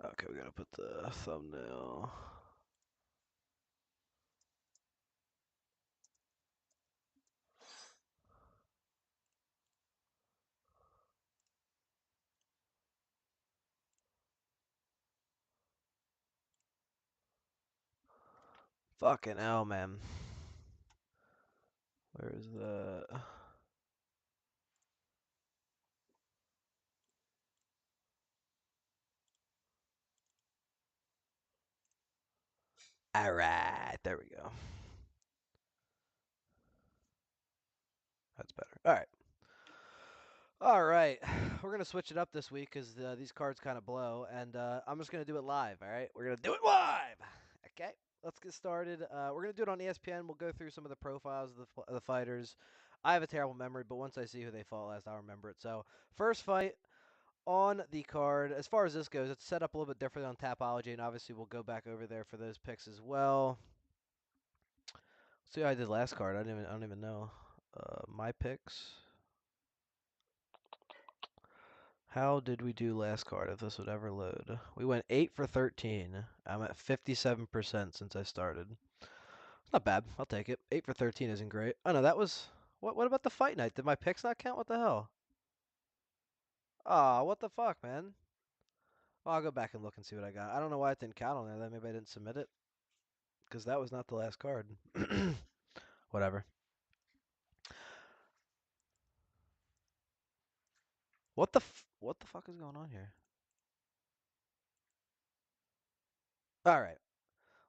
Okay, we gotta put the thumbnail. Fucking hell, man. Where's the... Alright, there we go. That's better. Alright. Alright, we're gonna switch it up this week because these cards kind of blow, and I'm just gonna do it live, alright? We're gonna do it live! Okay, let's get started. We're gonna do it on ESPN. We'll go through some of the profiles of the fighters. I have a terrible memory, but once I see who they fought last, I'll remember it. So, first fight on the card, as far as this goes, it's set up a little bit differently on Tapology, and obviously we'll go back over there for those picks as well. See how I did last card. I don't even know. My picks. How did we do last card, if this would ever load? We went 8 for 13. I'm at 57% since I started. It's not bad. I'll take it. 8 for 13 isn't great. Oh, no, that was... What about the fight night? Did my picks not count? What the hell? Aw, what the fuck, man? Well, I'll go back and look and see what I got. I don't know why it didn't count on there. Then maybe I didn't submit it. Because that was not the last card. Whatever. What the fuck is going on here? All right.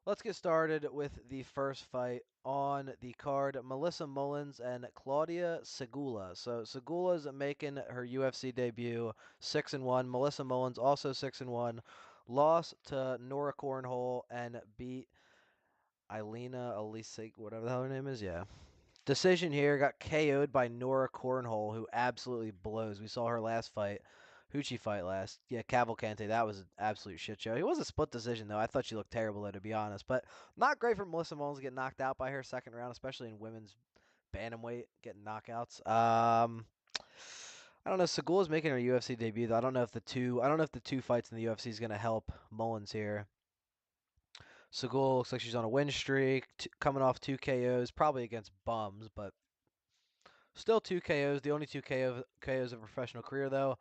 Let's get started with the first fight on the card. Melissa Mullins and Klaudia Sygula. So Sygula's making her UFC debut, 6-1. Melissa Mullins also 6-1. Lost to Nora Cornhole and beat Elizeu, whatever the hell her name is. Yeah. Decision here, got KO'd by Nora Cornhole, who absolutely blows. We saw her last fight. Who'd she fight last? Yeah, Cavalcante. That was an absolute shit show. It was a split decision, though. I thought she looked terrible, though, to be honest. But not great for Melissa Mullins to get knocked out by her second round, especially in women's bantamweight, getting knockouts. I don't know. Segula's making her UFC debut, though. I don't know if the two fights in the UFC is going to help Mullins here. Sygula looks like she's on a win streak, coming off 2 KOs, probably against bums, but still 2 KOs, the only 2 KOs of a professional career, though.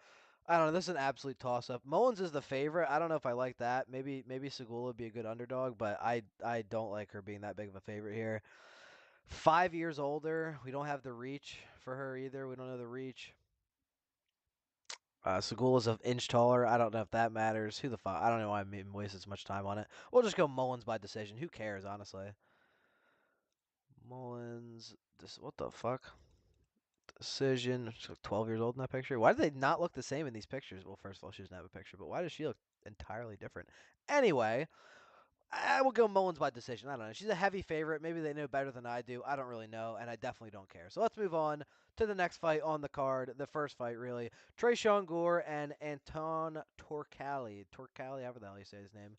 I don't know. This is an absolute toss-up. Mullins is the favorite. I don't know if I like that. Maybe Sygula would be a good underdog, but I don't like her being that big of a favorite here. 5 years older. We don't have the reach for her either. We don't know the reach. Segula's an inch taller. I don't know if that matters. Who the fuck? I don't know why I'm wasting so much time on it. We'll just go Mullins by decision. Who cares, honestly? Mullins. What the fuck? Decision. She's like 12 years old in that picture. Why do they not look the same in these pictures? Well, first of all, she doesn't have a picture, but why does she look entirely different? Anyway, I will go Mullins by decision. I don't know. She's a heavy favorite. Maybe they know better than I do. I don't really know, and I definitely don't care. So let's move on to the next fight on the card. The first fight, really. Tresean Gore and Anton Trocoli. Trocoli, however the hell you say his name.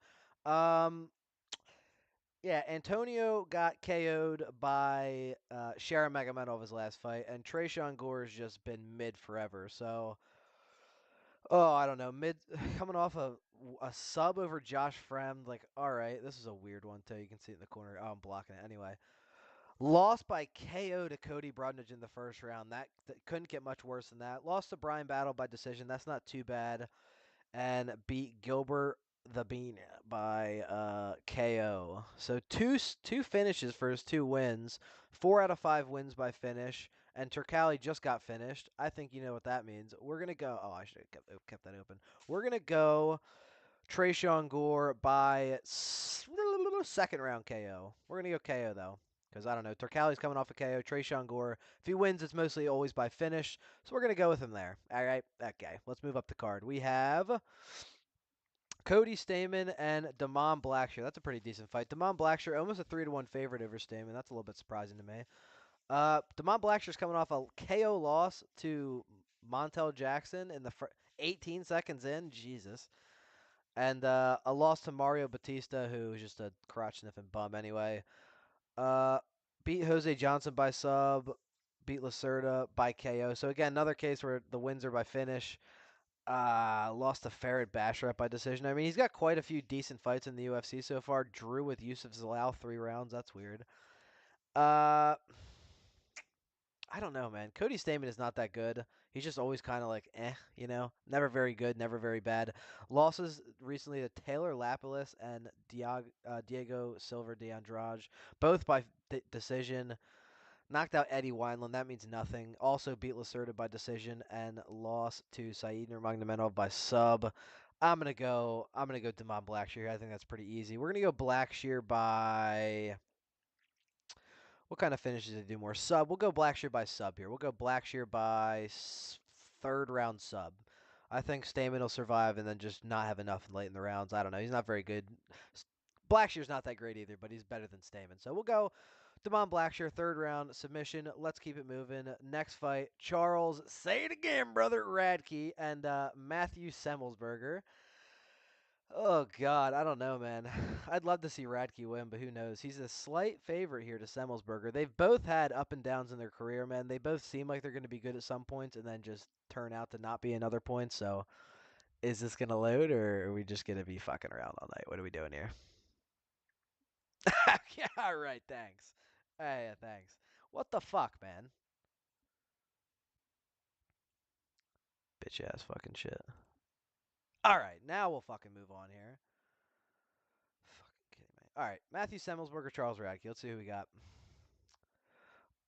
Yeah, Antonio got KO'd by Sharon Magomedov his last fight, and Tresean Gore has just been mid forever. So, I don't know, mid coming off a sub over Josh Fremd. Like, all right, this is a weird one too. You can see it in the corner. Oh, I'm blocking it anyway. Lost by KO to Cody Brodnich in the first round. That couldn't get much worse than that. Lost to Brian Battle by decision. That's not too bad. And beat Gilbert the Bean by KO. So two finishes for his 2 wins. 4 out of 5 wins by finish. And Trocoli just got finished. I think you know what that means. We're gonna go. Oh, I should have kept that open. We're gonna go Tresean Gore by second round KO. We're gonna go KO though. Because, I don't know, Trocoli's coming off a KO. Tresean Gore, if he wins, it's mostly always by finish. So we're going to go with him there. All right, okay. Let's move up the card. We have Cody Stamann and Damon Blackshear. That's a pretty decent fight. Damon Blackshear, almost a 3-1 favorite over Stamann. That's a little bit surprising to me. Damon Blackshear's coming off a KO loss to Montel Jackson in the 18 seconds in. Jesus. And a loss to Mario Batista, who's just a crotch-sniffing bum anyway. Beat Jose Johnson by sub. Beat Lacerda by KO. So, again, another case where the wins are by finish. Lost to Ferret Basharat by decision. I mean, he's got quite a few decent fights in the UFC so far. Drew with Yusuf Zalal 3 rounds. That's weird. Uh, I don't know, man. Cody Stamann is not that good. He's just always kind of like, never very good, never very bad. Losses recently to Taylor Lapilus and Diego Silva de Andrade, both by decision. Knocked out Eddie Wineland. That means nothing. Also beat Lacerda by decision and lost to Said Nurmagomedov by sub. I'm gonna go Damon Blackshear. I think that's pretty easy. We're gonna go Blackshear by. What kind of finishes did he do more? Sub. We'll go Blackshear by sub here. We'll go Blackshear by third round sub. I think Stamann will survive and then just not have enough late in the rounds. I don't know. He's not very good. Blackshear's not that great either, but he's better than Stamann. So we'll go Damon Blackshear, third round submission. Let's keep it moving. Next fight, Charles, say it again, brother, Radtke, and Matthew Semelsberger. Oh, God, I don't know, man. I'd love to see Radtke win, but who knows? He's a slight favorite here to Semelsberger. They've both had up and downs in their career, man. They both seem like they're going to be good at some points and then just turn out to not be in other points. So is this going to load, or are we just going to be fucking around all night? What are we doing here? Yeah, all right, thanks. Hey, yeah, thanks. What the fuck, man? Bitch ass fucking shit. All right, now we'll fucking move on here. Fucking kidding me. All right, Matthew Semelsberger, Charles Radtke. Let's see who we got.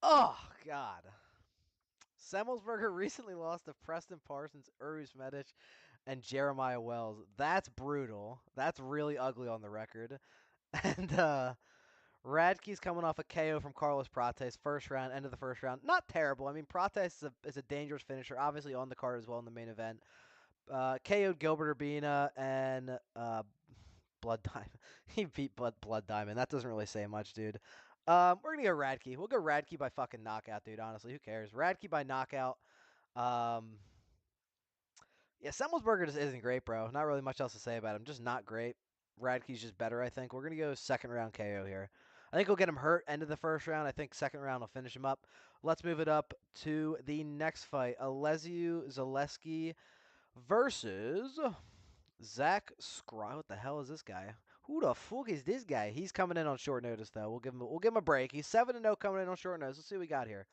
Oh God. Semelsberger recently lost to Preston Parsons, Urus Medic, and Jeremiah Wells. That's brutal. That's really ugly on the record. And Radtke's coming off a KO from Carlos Prates, first round, end of the first round. Not terrible. I mean, Prates is a dangerous finisher, obviously on the card as well in the main event. KO'd Gilbert Urbina and Blood Diamond. He beat Blood Diamond. That doesn't really say much, dude. We're gonna go Radtke. We'll go Radtke by fucking knockout, dude. Honestly, who cares? Radtke by knockout. Um, yeah, Semelsberger just isn't great, bro. Not really much else to say about him. Just not great. Radtke's just better, I think. We're gonna go second round KO here. I think we'll get him hurt end of the first round. I think second round will finish him up. Let's move it up to the next fight. Elizeu Zaleski versus Zach Scry. What the hell is this guy? Who the fuck is this guy? He's coming in on short notice though. We'll give him a break. He's 7-0 coming in on short notice. Let's see what we got here.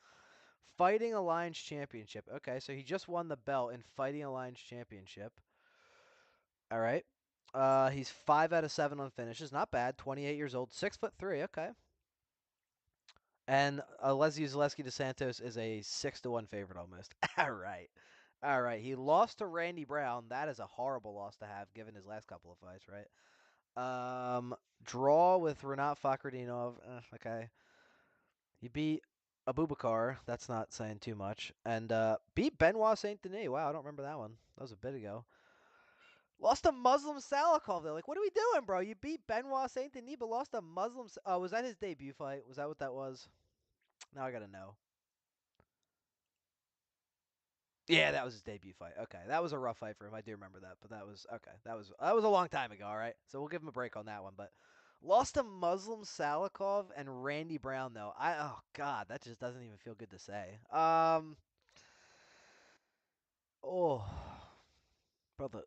Fighting Alliance Championship. Okay, so he just won the belt in Fighting Alliance Championship. All right. He's 5 out of 7 on finishes. Not bad. 28 years old. 6'3". Okay. And Elizeu Zaleski de Santos is a 6-1 favorite almost. All right. All right. He lost to Randy Brown. That is a horrible loss to have given his last couple of fights, right? Draw with Renat Fakhretdinov. Okay. He beat Abubakar. That's not saying too much. And beat Benoit Saint Denis. Wow, I don't remember that one. That was a bit ago. Lost to Muslim Salikov though. Like, what are we doing, bro? You beat Benoit Saint Denis, but lost to Muslim. Oh, was that his debut fight? Was that what that was? Now I gotta know. Yeah, that was his debut fight. Okay, that was a rough fight for him. I do remember that, but that was okay. That was a long time ago. All right, so we'll give him a break on that one. But lost to Muslim Salikov and Randy Brown though. Oh God, that just doesn't even feel good to say. Oh, brother.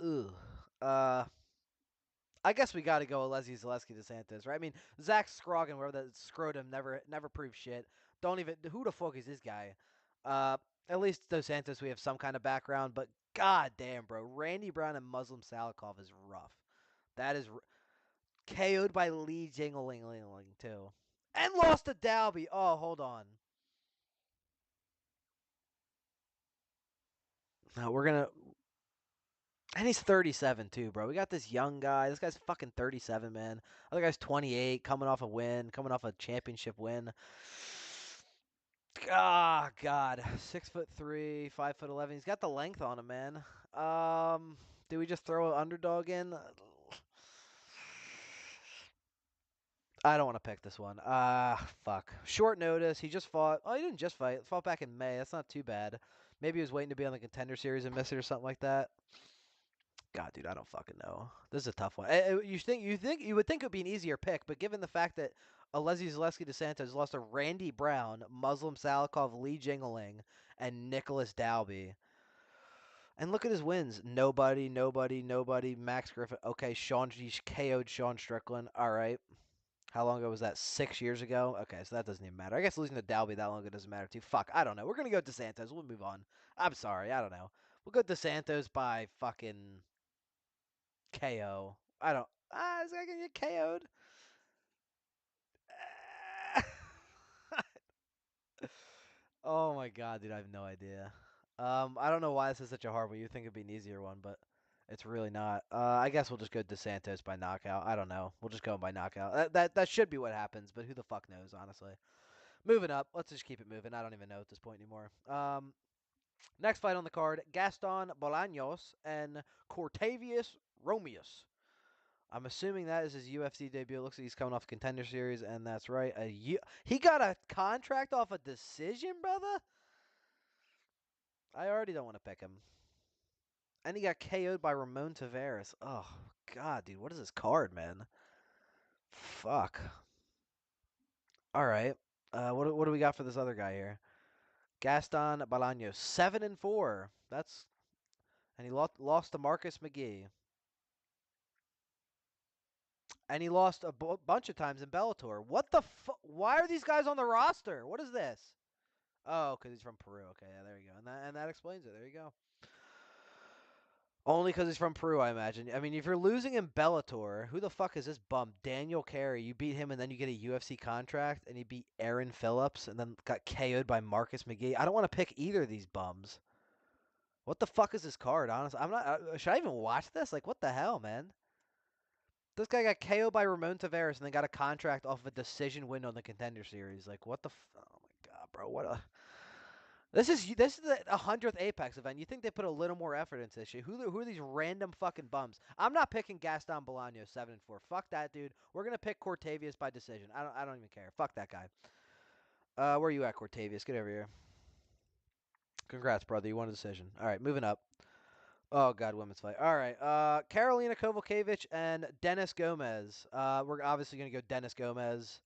Ugh. I guess we got to go Elizeu Zaleski de Santos, right? I mean, Zach Scroggin, wherever that scrotum, never proved shit. Don't even. Who the fuck is this guy? Uh, at least Dos Santos, we have some kind of background, but god damn, bro, Randy Brown and Muslim Salikov is rough. That is KO'd by Lee Jingling too, and lost to Dalby. Oh, hold on. No, we're gonna. And he's 37 too, bro. We got this young guy. This guy's fucking 37, man. Other guy's 28, coming off a win, coming off a championship win. Ah, God. 6'3", 5'11". He's got the length on him, man. Do we just throw an underdog in? I don't want to pick this one. Fuck. Short notice. He just fought. Oh, he didn't just fight. He fought back in May. That's not too bad. Maybe he was waiting to be on the contender series and miss it or something like that. God, dude, I don't fucking know. This is a tough one. You would think it would be an easier pick, but given the fact that Elizeu Zaleski de Santos lost to Randy Brown, Muslim Salikov, Lee Jingling, and Nicolas Dalby, And look at his wins. Nobody, nobody, nobody. Max Griffin. Okay, he KO'd Sean Strickland. All right. How long ago was that? 6 years ago? Okay, so that doesn't even matter. I guess losing to Dalby that long ago doesn't matter too. Fuck, I don't know. We're going to go to Santos. We'll move on. I'm sorry. I don't know. We'll go to Santos by fucking KO. I don't. Is that going to get KO'd? Oh my god, dude, I have no idea. I don't know why this is such a hard one. You think it'd be an easier one, but it's really not. I guess we'll just go DeSantos by knockout. I don't know. We'll just go by knockout. That should be what happens, but who the fuck knows, honestly. Moving up. Let's just keep it moving. I don't even know at this point anymore. Next fight on the card: Gaston Bolanosvs and Cortavious Romious. I'm assuming that is his UFC debut. It looks like he's coming off Contender Series, and that's right. He got a contract off a decision, brother. I already don't want to pick him. And he got KO'd by Ramon Tavares. Oh, God, dude. What is this card, man? Fuck. All right. What do we got for this other guy here? Gaston Bolaños, 7-4. And he lost to Marcus McGee. And he lost a bunch of times in Bellator. What the fuck? Why are these guys on the roster? What is this? Oh, because he's from Peru. Okay, yeah, there you go. And that explains it. There you go. Only because he's from Peru, I imagine. I mean, if you're losing in Bellator, who the fuck is this bum? Daniel Carey. You beat him, and then you get a UFC contract, and he beat Aaron Phillips, and then got KO'd by Marcus McGee. I don't want to pick either of these bums. What the fuck is this card, honestly? I'm not. Should I even watch this? Like, what the hell, man? This guy got KO'd by Ramon Tavares, and then got a contract off of a decision win on the Contender Series. Like, what the? Oh my god, bro! What a. This is the 100th Apex event. You think they put a little more effort into this shit? Who are these random fucking bums? I'm not picking Gaston Bolaños 7-4. Fuck that dude. We're gonna pick Cortavious by decision. I don't even care. Fuck that guy. Where are you at, Cortavious? Get over here. Congrats, brother. You won a decision. All right, moving up. Oh god, women's fight. All right. Karolina Kowalkiewicz and Dennis Gomez. We're obviously gonna go Dennis Gomez.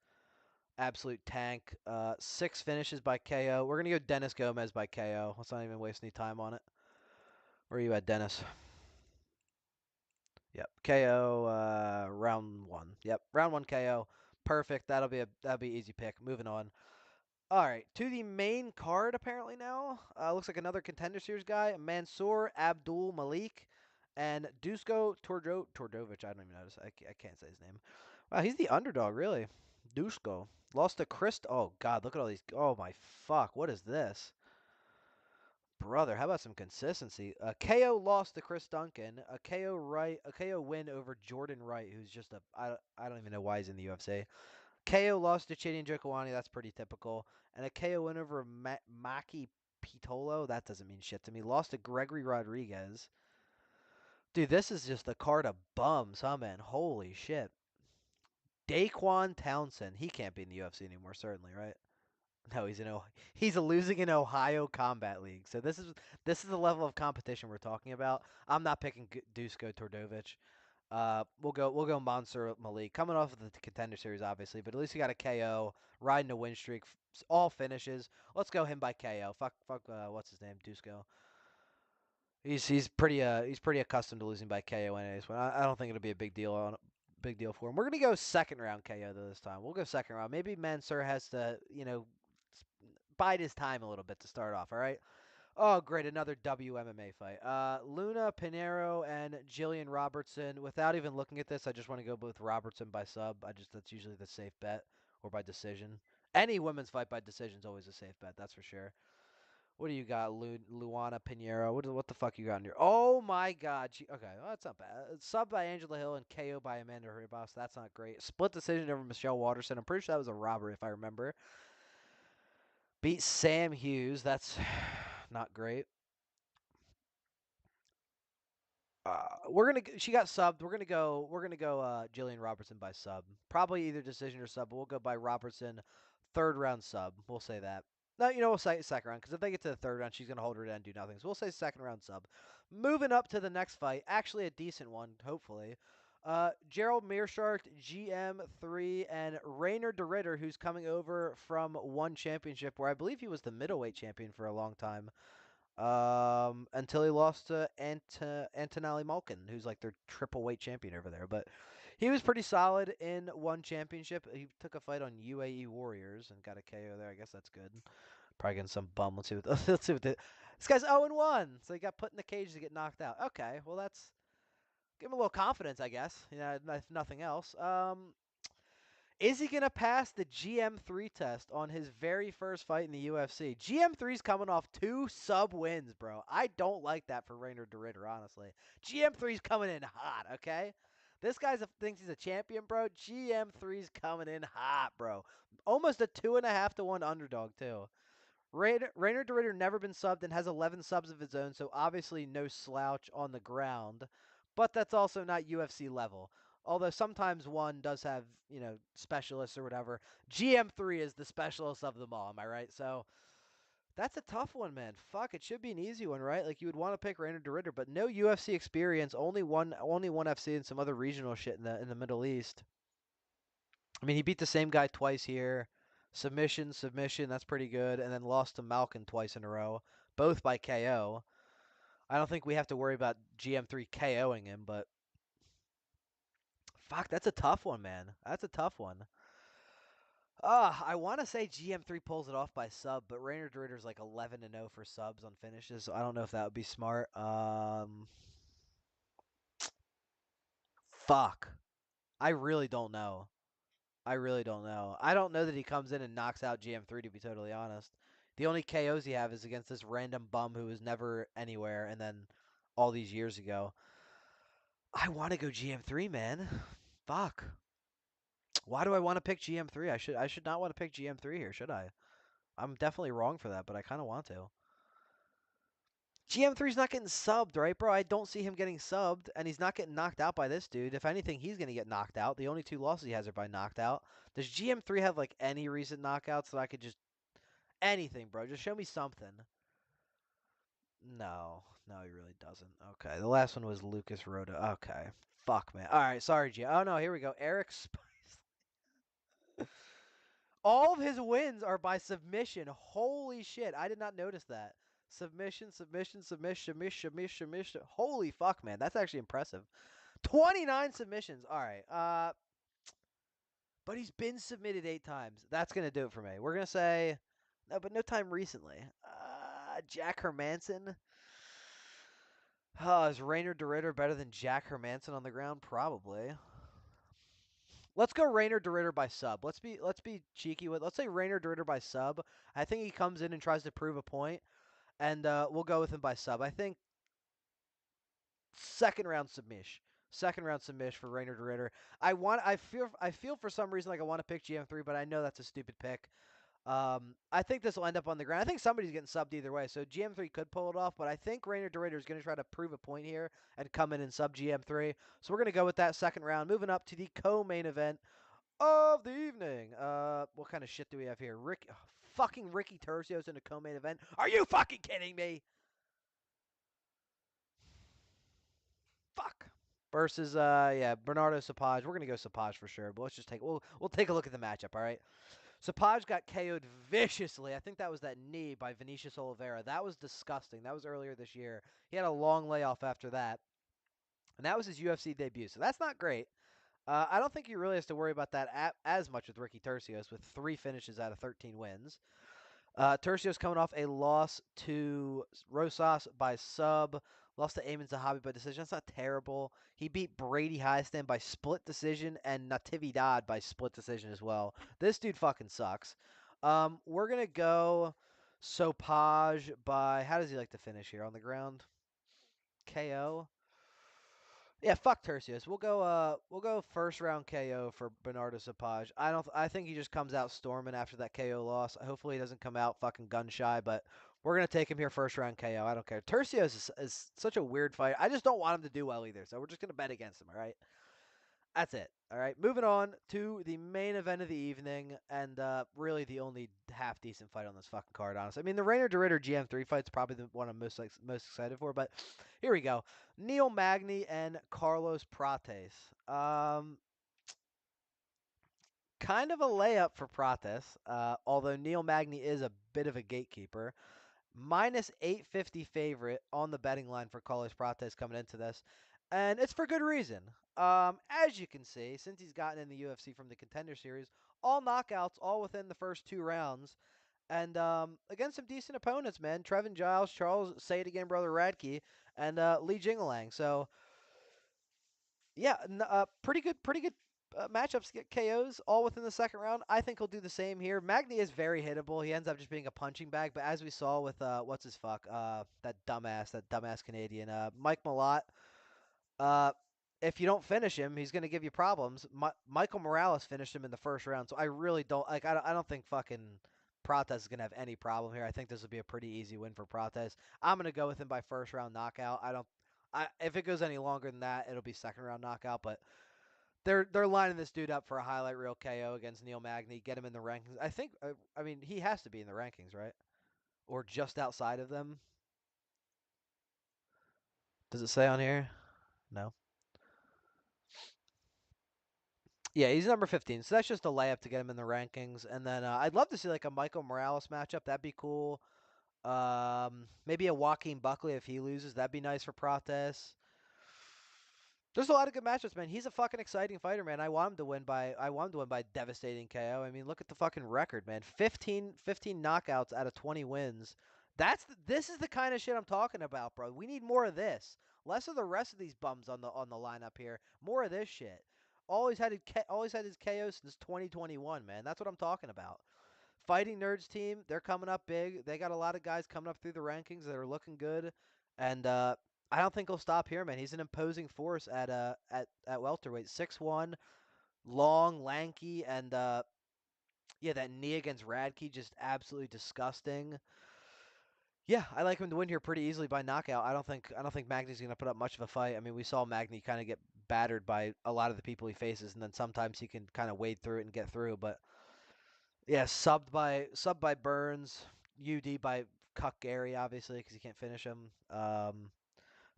Absolute tank. 6 finishes by KO. We're going to go Dennis Gomez by KO. Let's not even waste any time on it. Where are you at, Dennis? Yep. KO round 1. Yep. Round 1 KO. Perfect. That'll be easy pick. Moving on. All right. To the main card apparently now. Looks like another Contender Series guy. Mansur Abdul-Malik and Dusko Todorovic. I don't even notice. I can't say his name. Wow, he's the underdog, really. Dusko. Lost to Chris. Oh, God. Look at all these. Oh, my fuck. What is this? Brother, how about some consistency? KO lost to Chris Duncan. A KO win over Jordan Wright, who's just I don't even know why he's in the UFC. KO lost to Chidi Njokuani. That's pretty typical. And a KO win over Maki Pitolo. That doesn't mean shit to me. Lost to Gregory Rodriguez. Dude, this is just a card of bums, huh, man? Holy shit. Daquan Townsend. He can't be in the UFC anymore, certainly, right? No, he's losing in Ohio Combat League. So this is the level of competition we're talking about. I'm not picking Dusko Todorovic. We'll go Mansur Malik coming off of the Contender Series, obviously, but at least he got a KO, riding a win streak, all finishes. Let's go him by KO. Fuck. What's his name? Dusko. He's pretty accustomed to losing by KO anyways. But I don't think it'll be a big deal for him. We're gonna go second round KO though this time. We'll go second round. Maybe Mansur has to bide his time a little bit to start off. All right. Oh, great. Another WMMA fight. Luna, Pinheiro, and Gillian Robertson. Without even looking at this, I just want to go with Robertson by sub. That's usually the safe bet, or by decision. Any women's fight by decision is always a safe bet. That's for sure. What do you got, Luana, Pinheiro? What the fuck you got in here? Oh my God. Okay, well, that's not bad. Sub by Angela Hill and KO by Amanda Ribas. That's not great. Split decision over Michelle Waterson. I'm pretty sure that was a robbery if I remember. Beat Sam Hughes. That's not great. She got subbed. We're gonna go Gillian Robertson by sub. Probably either decision or sub, but we'll go by Robertson, third round sub. We'll say that. No, we'll say second round because if they get to the third round, she's gonna hold her down and do nothing. So we'll say second round sub. Moving up to the next fight, actually a decent one, hopefully. Gerald Meerschaert, GM3, and Rainer de Ritter, who's coming over from one championship where I believe he was the middleweight champion for a long time. Until he lost to Antonelli Malkin, who's like their triple weight champion over there. But he was pretty solid in one championship. He took a fight on UAE Warriors and got a KO there. I guess that's good. Probably getting some bum. Let's see what let's see what this guy's 0-1. So he got put in the cage to get knocked out. Okay, well that's give him a little confidence, I guess. Yeah, if nothing else. Is he going to pass the GM3 test on his very first fight in the UFC? GM3's coming off 2 sub wins, bro. I don't like that for Reinier de Ridder, honestly. GM3's coming in hot, okay? This guy thinks he's a champion, bro. GM3's coming in hot, bro. Almost a 2.5 to 1 underdog, too. Reinier de Ridder never been subbed and has 11 subs of his own, so obviously no slouch on the ground. But that's also not UFC level. Although sometimes one does have, specialists or whatever. GM3 is the specialist of them all, am I right? So that's a tough one, man. Fuck, it should be an easy one, right? Like you would want to pick Reinier de Ridder, but no UFC experience, only one FC and some other regional shit in the Middle East. I mean, he beat the same guy twice here. Submission, that's pretty good. And then lost to Malkin twice in a row, both by KO. I don't think we have to worry about GM3 KOing him, but fuck, that's a tough one, man. That's a tough one. I want to say GM3 pulls it off by sub, but Reinier de Ridder's like 11-0 for subs on finishes, so I don't know if that would be smart. Fuck. I really don't know. I really don't know. I don't know that he comes in and knocks out GM3, to be totally honest. The only KOs he have is against this random bum who was never anywhere, and then all these years ago. I want to go GM3, man. Fuck. Why do I want to pick GM3? I should not want to pick GM3 here, should I? I'm definitely wrong for that, but I kind of want to. GM3's not getting subbed, right, bro? I don't see him getting subbed, and he's not getting knocked out by this dude. If anything, he's going to get knocked out. The only 2 losses he has are by knocked out. Does GM3 have, like, any recent knockouts that I could just... Anything, bro. Just show me something. No. No, he really doesn't. Okay. The last one was Lucas Rhoda. Okay. Fuck, man. All right. Sorry, G. Oh, no. Here we go. Eric Spice. All of his wins are by submission. Holy shit. I did not notice that. Submission. Holy fuck, man. That's actually impressive. 29 submissions. All right. But he's been submitted 8 times. That's going to do it for me. We're going to say, no, but no time recently. Jack Hermanson. Is Reinier de Ridder better than Jack Hermanson on the ground? Probably. Let's go Reinier de Ridder by sub. Let's be cheeky with. Let's say Reinier de Ridder by sub. I think he comes in and tries to prove a point, and we'll go with him by sub. I think second round submission. Second round submission for Reinier de Ridder. I feel for some reason like I want to pick GM3, but I know that's a stupid pick. I think this will end up on the ground. I think somebody's getting subbed either way, so GM3 could pull it off, but I think Reinier de Ridder is going to try to prove a point here and come in and sub GM3. So we're going to go with that second round. Moving up to the co-main event of the evening. What kind of shit do we have here? Fucking Ricky Turcios in a co-main event. Are you fucking kidding me? Fuck. Versus Bernardo Sapage. We're gonna go Sapage for sure, but let's just we'll take a look at the matchup, all right? Sapage got KO'd viciously. I think that was that knee by Vinicius Oliveira. That was disgusting. That was earlier this year. He had a long layoff after that. And that was his UFC debut. So that's not great. I don't think he really has to worry about that as much with Ricky Turcios with 3 finishes out of 13 wins. Turcios coming off a loss to Rosas by sub. Lost to Eamon Zahabi by decision. That's not terrible. He beat Brady Highstand by split decision and Natividad by split decision as well. This dude fucking sucks. We're going to go Sopage by... How does he like to finish here? On the ground? KO? Yeah, fuck Turcios. We'll go first round KO for Bernardo Sapage. I think he just comes out storming after that KO loss. Hopefully he doesn't come out fucking gun shy, but we're gonna take him here first round KO. I don't care. Turcios is such a weird fight. I just don't want him to do well either, so we're just gonna bet against him, all right? That's it. All right, moving on to the main event of the evening, and really the only half decent fight on this fucking card, honestly. I mean, the Reinier de Ridder GM3 fight's probably the one I'm most excited for, but here we go. Neil Magny and Carlos Prates. Kind of a layup for Prates, although Neil Magny is a bit of a gatekeeper. minus 850 favorite on the betting line for Carlos Prates coming into this, and it's for good reason. As you can see, since he's gotten in the UFC from the Contender Series, all knockouts, all within the first 2 rounds, and against some decent opponents, man. Trevin Giles, Charles, say it again, brother Radtke, and Li Jingling. So yeah, pretty good matchups to get KOs all within the second round. I think he'll do the same here. Magny is very hittable. He ends up just being a punching bag, but as we saw with what's his fuck, that dumbass Canadian, Mike Malott. Uh, if you don't finish him, he's going to give you problems. Michael Morales finished him in the first round, so I really don't like. I don't think fucking Prates is going to have any problem here. I think this will be a pretty easy win for Prates. I'm going to go with him by first round knockout. I don't. If it goes any longer than that, it'll be second round knockout. But they're lining this dude up for a highlight reel KO against Neil Magny. Get him in the rankings. I think. I mean, he has to be in the rankings, right? Or just outside of them. Does it say on here? No. Yeah, he's number 15, so that's just a layup to get him in the rankings. And then I'd love to see like a Michael Morales matchup. That'd be cool. Maybe a Joaquin Buckley if he loses. That'd be nice for Prates. There's a lot of good matchups, man. He's a fucking exciting fighter, man. I want him to win by devastating KO. I mean, look at the fucking record, man. 15 knockouts out of 20 wins. This is the kind of shit I'm talking about, bro. We need more of this. Less of the rest of these bums on the lineup here. More of this shit. Always had his KO since 2021, man. That's what I'm talking about. Fighting Nerds team, they're coming up big. They got a lot of guys coming up through the rankings that are looking good, and I don't think he'll stop here, man. He's an imposing force at welterweight, 6'1", long, lanky, and yeah, that knee against Radtke just absolutely disgusting. Yeah, I like him to win here pretty easily by knockout. I don't think Magny's gonna put up much of a fight. I mean, we saw Magny kind of get battered by a lot of the people he faces, and then sometimes he can kind of wade through it and get through. But yeah, subbed by Burns, UD by Cuck Gary, obviously, because he can't finish him.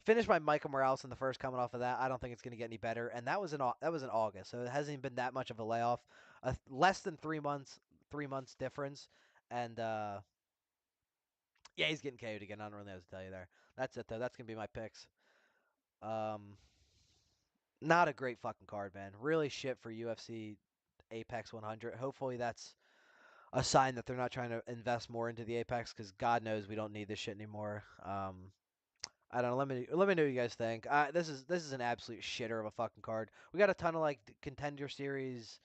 Finished by Michael Morales in the first. Coming off of that, I don't think it's going to get any better. And that was in August, so it hasn't even been that much of a layoff. Less than 3 months difference, and yeah, he's getting KO'd again. I don't really know what to tell you there. That's it though. That's gonna be my picks. Um, Not a great fucking card, man. Really shit for UFC Apex 100. Hopefully that's a sign that they're not trying to invest more into the Apex because God knows we don't need this shit anymore. I don't know. Let me know what you guys think. This is an absolute shitter of a fucking card. We got a ton of like Contender Series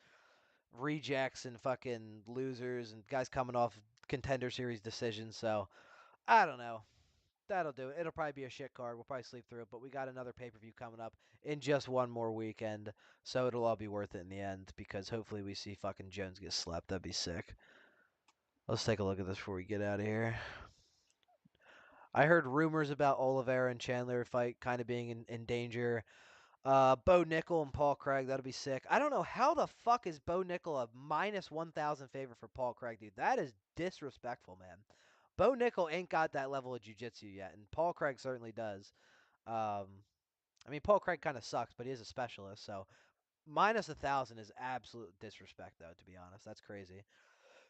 rejects and fucking losers and guys coming off Contender Series decisions. So I don't know. That'll do it. It'll probably be a shit card. We'll probably sleep through it, but we got another pay-per-view coming up in just one more weekend, so it'll all be worth it in the end because hopefully we see fucking Jones get slapped. That'd be sick. Let's take a look at this before we get out of here. I heard rumors about Oliveira and Chandler fight kind of being in danger. Bo Nickel and Paul Craig, that'll be sick. I don't know how the fuck is Bo Nickel a minus 1,000 favorite for Paul Craig, dude. That is disrespectful, man. Bo Nickel ain't got that level of jiu-jitsu yet, and Paul Craig certainly does. I mean, Paul Craig kind of sucks, but he is a specialist, so minus 1,000 is absolute disrespect, though, to be honest. That's crazy.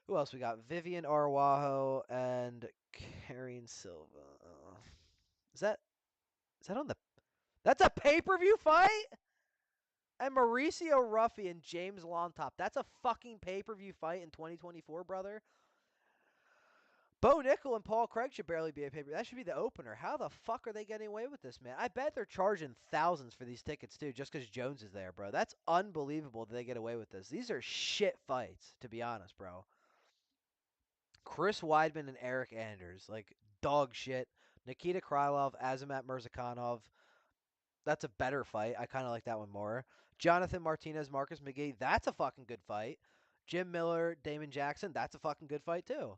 Who else we got? Vivian Araujo and Karen Silva. Is that on the? That's a pay-per-view fight? And Mauricio Ruffy and James Lontop. That's a fucking pay-per-view fight in 2024, brother. Bo Nickel and Paul Craig should barely be a pay-per-view. That should be the opener. How the fuck are they getting away with this, man? I bet they're charging thousands for these tickets, too, just because Jones is there, bro. That's unbelievable that they get away with this. These are shit fights, to be honest, bro. Chris Weidman and Eric Anders, like dog shit. Nikita Krylov, Azamat Mirzakhanov. That's a better fight. I kind of like that one more. Jonathan Martinez, Marcus McGee. That's a fucking good fight. Jim Miller, Damon Jackson. That's a fucking good fight too.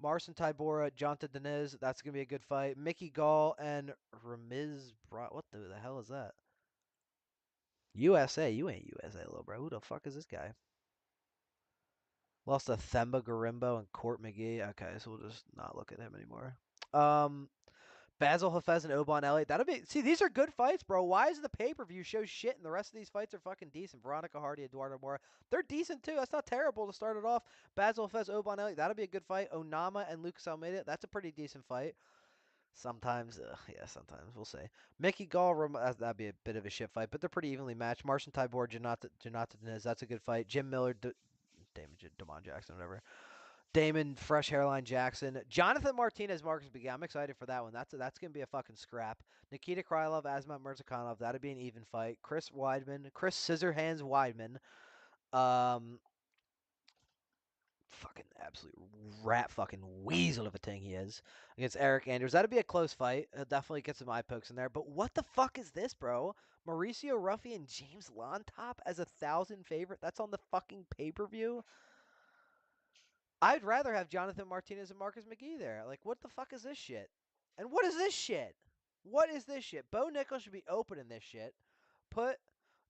Marcin Tybura, Jonathan Deniz. That's gonna be a good fight. Mickey Gall and Ramiz. What the hell is that? USA. You ain't USA, little bro. Who the fuck is this guy? Lost to Themba Garimbo and Court McGee. Okay, so we'll just not look at him anymore. Um, Basil Hafez and Oban Elliott. That'll be. See, these are good fights, bro. Why is the pay-per-view show shit and the rest of these fights are fucking decent? Veronica Hardy, Eduardo Mora. They're decent too. That's not terrible to start it off. Basil Hafez, Oban Elliott. That'll be a good fight. Onama and Lucas Almeida. That's a pretty decent fight. Sometimes, yeah, sometimes we'll see. Mickey Gall, that'd be a bit of a shit fight, but they're pretty evenly matched. Marcin Tybor, Janata Deniz, that's a good fight. Jim Miller, Damon Jackson, whatever. Damon, fresh hairline Jackson. Jonathan Martinez, Marcus Begay. I'm excited for that one. That's gonna be a fucking scrap. Nikita Krylov, Asmat Murzakanov. That'd be an even fight. Chris Scissorhands Weidman. Um, fucking absolute rat fucking weasel of a thing he is against Eric Anders. That'd be a close fight. He'll definitely get some eye pokes in there. But what the fuck is this, bro? Mauricio Ruffy and James Lontop as 1,000 favorite. That's on the fucking pay-per-view. I'd rather have Jonathan Martinez and Marcus McGee there. Like, what the fuck is this shit? And what is this shit? What is this shit? Bo Nickal should be opening this shit. Put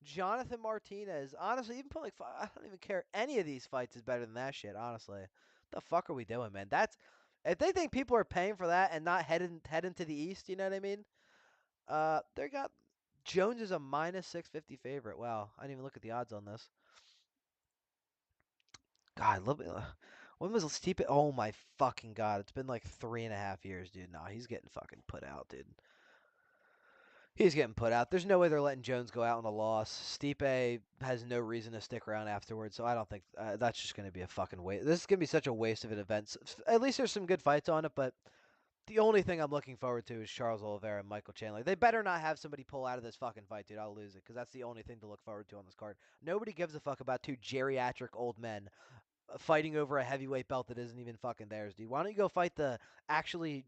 Jonathan Martinez. Honestly, even put like I don't even care. Any of these fights is better than that shit. Honestly, what the fuck are we doing, man? That's if they think people are paying for that and not heading to the east. You know what I mean? They got Jones is a -650 favorite. Wow, I didn't even look at the odds on this. God, when was Stipe? Oh my fucking god! It's been like 3.5 years, dude. Nah, he's getting fucking put out, dude. He's getting put out. There's no way they're letting Jones go out on a loss. Stipe has no reason to stick around afterwards, so I don't think that's just going to be a fucking waste. This is going to be such a waste of an event. At least there's some good fights on it, but the only thing I'm looking forward to is Charles Oliveira and Michael Chandler. They better not have somebody pull out of this fucking fight, dude. I'll lose it because that's the only thing to look forward to on this card. Nobody gives a fuck about two geriatric old men fighting over a heavyweight belt that isn't even fucking theirs, dude. Why don't you go fight the actually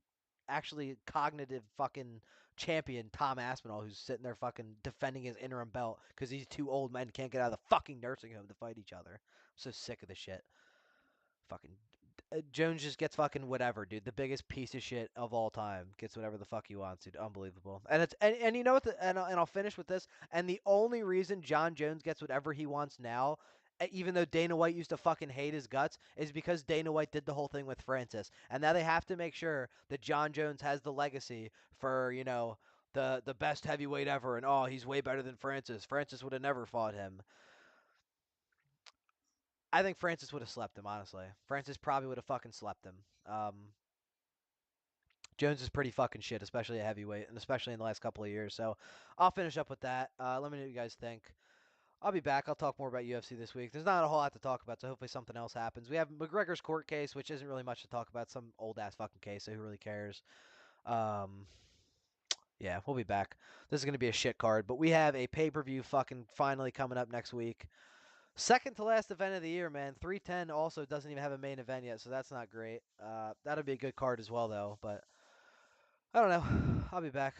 cognitive fucking champion Tom Aspinall, who's sitting there fucking defending his interim belt because these two old men can't get out of the fucking nursing home to fight each other. I'm so sick of this shit. Fucking Jones just gets fucking whatever, dude. The biggest piece of shit of all time gets whatever the fuck he wants, dude. Unbelievable. And it's and you know what? And I'll finish with this. And the only reason John Jones gets whatever he wants now, even though Dana White used to fucking hate his guts, is because Dana White did the whole thing with Francis. And now they have to make sure that John Jones has the legacy for the best heavyweight ever. And oh, he's way better than Francis. Francis would have never fought him. I think Francis would have slept him, honestly. Francis probably would have fucking slept him. Jones is pretty fucking shit, especially at heavyweight, and especially in the last couple of years. So I'll finish up with that. Let me know what you guys think. I'll be back. I'll talk more about UFC this week. There's not a whole lot to talk about, so hopefully something else happens. We have McGregor's court case, which isn't really much to talk about. Some old-ass fucking case, so who really cares? Um, yeah, we'll be back. This is going to be a shit card, but we have a pay-per-view fucking finally coming up next week. Second to last event of the year, man. 310 also doesn't even have a main event yet, so that's not great. That'll be a good card as well, though. But I don't know. I'll be back.